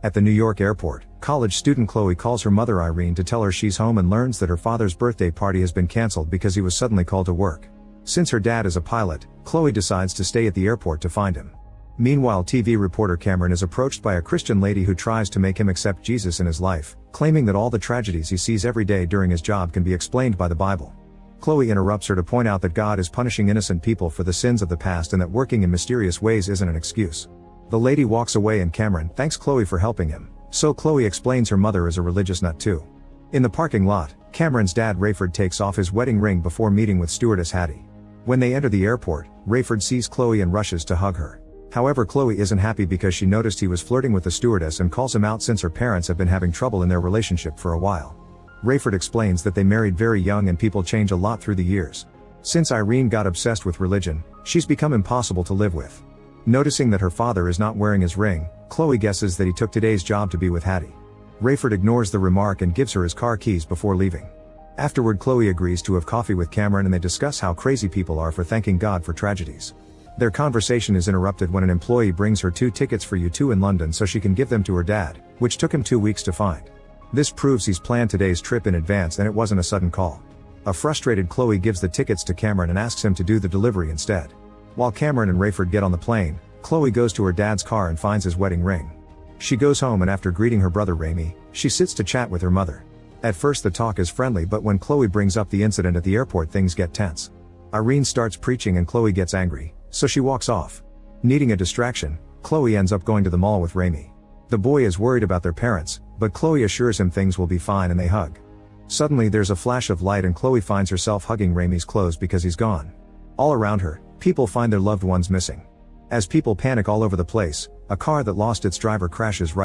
At the New York airport, college student Chloe calls her mother Irene to tell her she's home and learns that her father's birthday party has been cancelled because he was suddenly called to work. Since her dad is a pilot, Chloe decides to stay at the airport to find him. Meanwhile, TV reporter Cameron is approached by a Christian lady who tries to make him accept Jesus in his life, claiming that all the tragedies he sees every day during his job can be explained by the Bible. Chloe interrupts her to point out that God is punishing innocent people for the sins of the past and that working in mysterious ways isn't an excuse. The lady walks away and Cameron thanks Chloe for helping him, so Chloe explains her mother is a religious nut too. In the parking lot, Cameron's dad Rayford takes off his wedding ring before meeting with stewardess Hattie. When they enter the airport, Rayford sees Chloe and rushes to hug her. However, Chloe isn't happy because she noticed he was flirting with the stewardess and calls him out since her parents have been having trouble in their relationship for a while. Rayford explains that they married very young and people change a lot through the years. Since Irene got obsessed with religion, she's become impossible to live with. Noticing that her father is not wearing his ring, Chloe guesses that he took today's job to be with Hattie. Rayford ignores the remark and gives her his car keys before leaving. Afterward, Chloe agrees to have coffee with Cameron and they discuss how crazy people are for thanking God for tragedies. Their conversation is interrupted when an employee brings her 2 tickets for U2 in London so she can give them to her dad, which took him 2 weeks to find. This proves he's planned today's trip in advance and it wasn't a sudden call. A frustrated Chloe gives the tickets to Cameron and asks him to do the delivery instead. While Cameron and Rayford get on the plane, Chloe goes to her dad's car and finds his wedding ring. She goes home and after greeting her brother Ramy, she sits to chat with her mother. At first the talk is friendly, but when Chloe brings up the incident at the airport, things get tense. Irene starts preaching and Chloe gets angry, so she walks off. Needing a distraction, Chloe ends up going to the mall with Ramy. The boy is worried about their parents, but Chloe assures him things will be fine and they hug. Suddenly there's a flash of light and Chloe finds herself hugging Ramy's clothes because he's gone. All around her, people find their loved ones missing. As people panic all over the place, a car that lost its driver crashes right